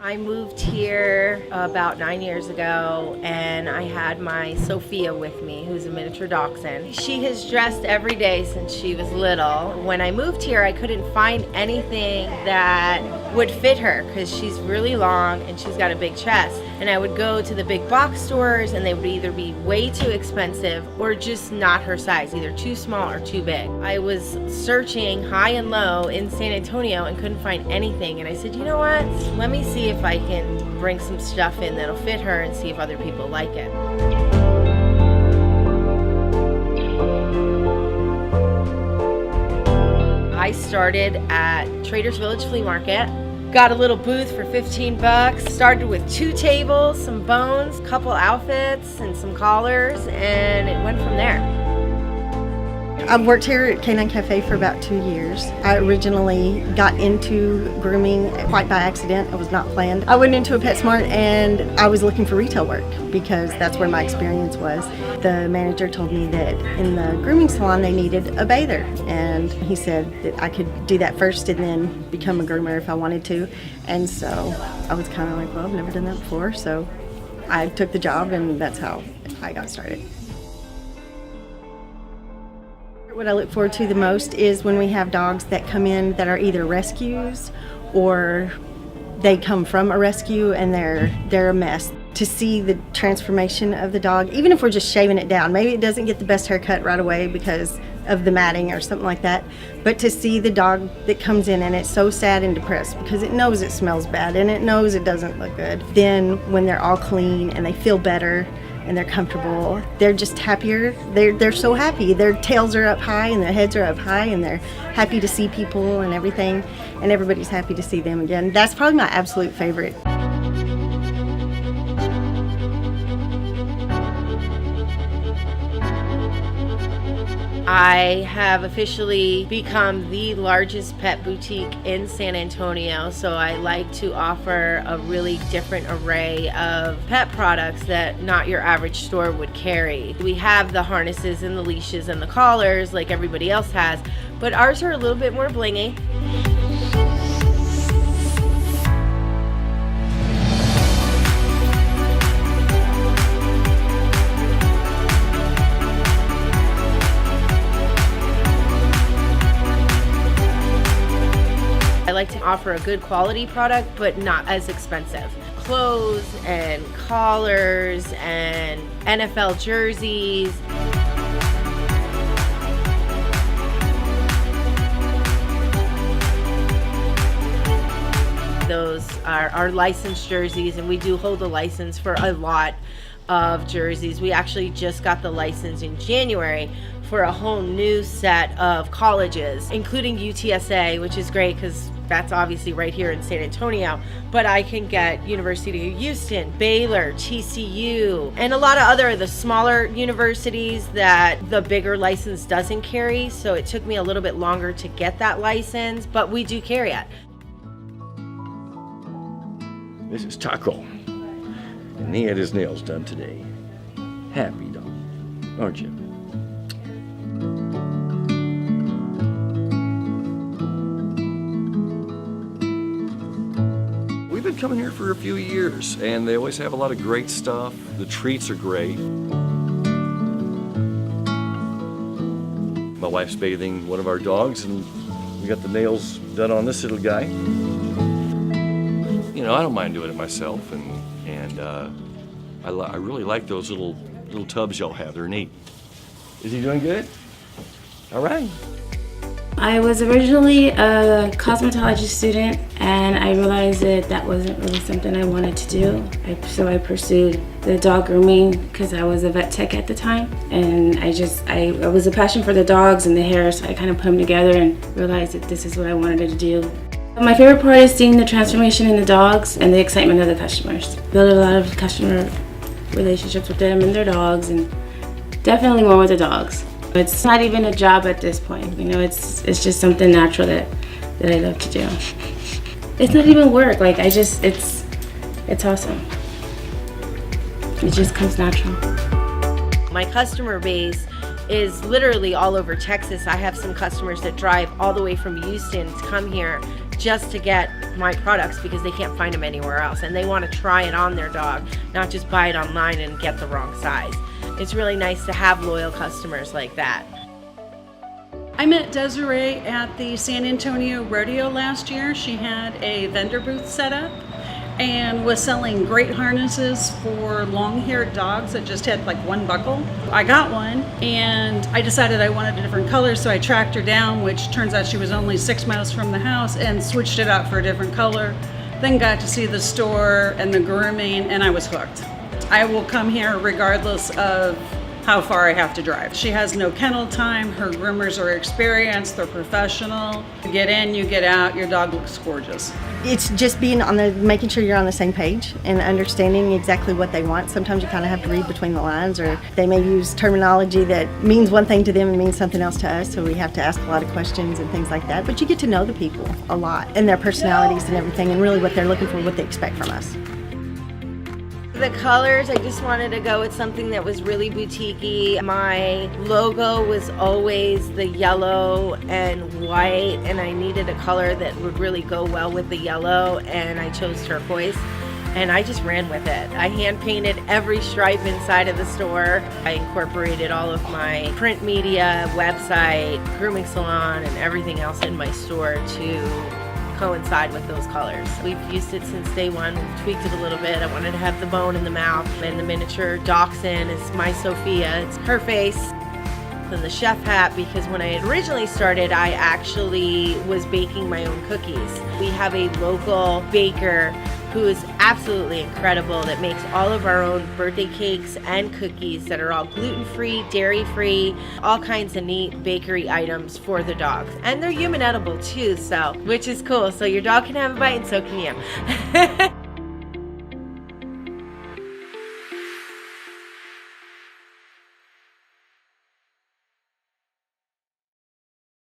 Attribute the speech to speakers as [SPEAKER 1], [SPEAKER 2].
[SPEAKER 1] I moved here about 9 years ago, and I had my Sophia with me, who's a miniature dachshund. She has dressed every day since she was little. When I moved here, I couldn't find anything that would fit her because she's really long and she's got a big chest. And I would go to the big box stores and they would either be way too expensive or just not her size, either too small or too big. I was searching high and low in San Antonio and couldn't find anything. And I said, you know what? Let me see if I can bring some stuff in that'll fit her and see if other people like it. I started at Trader's Village Flea Market. Got a little booth for 15 bucks. Started with 2 tables, some bones, a couple outfits, and some collars, and it went from there.
[SPEAKER 2] I've worked here at Canine Cafe for about 2 years. I originally got into grooming quite by accident. It was not planned. I went into a PetSmart and I was looking for retail work because that's where my experience was. The manager told me that in the grooming salon they needed a bather, and he said that I could do that first and then become a groomer if I wanted to. And so I was kind of like, well, I've never done that before, so I took the job, and that's how I got started. What I look forward to the most is when we have dogs that come in that are either rescues or they come from a rescue and they're a mess. To see the transformation of the dog, even if we're just shaving it down, maybe it doesn't get the best haircut right away because of the matting or something like that, but to see the dog that comes in and it's so sad and depressed because it knows it smells bad and it knows it doesn't look good, then when they're all clean and they feel better and they're comfortable, they're just happier. They're so happy. Their tails are up high and their heads are up high and they're happy to see people and everything, and everybody's happy to see them again. That's probably my absolute favorite.
[SPEAKER 1] I have officially become the largest pet boutique in San Antonio, so I like to offer a really different array of pet products that not your average store would carry. We have the harnesses and the leashes and the collars like everybody else has, but ours are a little bit more blingy. I like to offer a good quality product, but not as expensive. Clothes and collars and NFL jerseys. Those are our licensed jerseys, and we do hold a license for a lot of jerseys. We actually just got the license in January for a whole new set of colleges, including UTSA, which is great because that's obviously right here in San Antonio, but I can get University of Houston, Baylor, TCU, and a lot of other the smaller universities that the bigger license doesn't carry, so it took me a little bit longer to get that license, but we do carry it.
[SPEAKER 3] This is Taco, and he had his nails done today. Happy dog, aren't you? We've been coming here for a few years, and they always have a lot of great stuff. The treats are great. My wife's bathing one of our dogs, and we got the nails done on this little guy. You know, I don't mind doing it myself, and I really like those little tubs y'all have. They're neat. Is he doing good? All right.
[SPEAKER 4] I was originally a cosmetology student, and I realized that wasn't really something I wanted to do. So I pursued the dog grooming because I was a vet tech at the time, and I was a passion for the dogs and the hair, so I kind of put them together and realized that this is what I wanted to do. My favorite part is seeing the transformation in the dogs and the excitement of the customers. Build a lot of customer relationships with them and their dogs, and definitely more with the dogs. It's not even a job at this point, you know, it's just something natural that I love to do. It's not even work, like it's awesome. It just comes natural.
[SPEAKER 1] My customer base is literally all over Texas. I have some customers that drive all the way from Houston to come here just to get with my products because they can't find them anywhere else, and they want to try it on their dog, not just buy it online and get the wrong size. It's really nice to have loyal customers like that.
[SPEAKER 5] I met Desiree at the San Antonio Rodeo last year. She had a vendor booth set up and was selling great harnesses for long-haired dogs that just had like one buckle. I got one and I decided I wanted a different color, so I tracked her down, which turns out she was only 6 miles from the house, and switched it out for a different color. Then got to see the store and the grooming, and I was hooked. I will come here regardless of how far I have to drive. She has no kennel time, her groomers are experienced, they're professional. You get in, you get out, your dog looks gorgeous.
[SPEAKER 2] It's just making sure you're on the same page and understanding exactly what they want. Sometimes you kind of have to read between the lines, or they may use terminology that means one thing to them and means something else to us, so we have to ask a lot of questions and things like that. But you get to know the people a lot and their personalities and everything, and really what they're looking for, what they expect from us.
[SPEAKER 1] The colors, I just wanted to go with something that was really boutique-y. My logo was always the yellow and white, and I needed a color that would really go well with the yellow, and I chose turquoise, and I just ran with it. I hand painted every stripe inside of the store. I incorporated all of my print media, website, grooming salon, and everything else in my store to coincide with those colors. We've used it since day one. We've tweaked it a little bit. I wanted to have the bone in the mouth, and the miniature dachshund is my Sophia. It's her face. And the chef hat, because when I had originally started, I actually was baking my own cookies. We have a local baker who is absolutely incredible that makes all of our own birthday cakes and cookies that are all gluten-free, dairy-free, all kinds of neat bakery items for the dogs. And they're human edible too, so which is cool. So your dog can have a bite and so can you.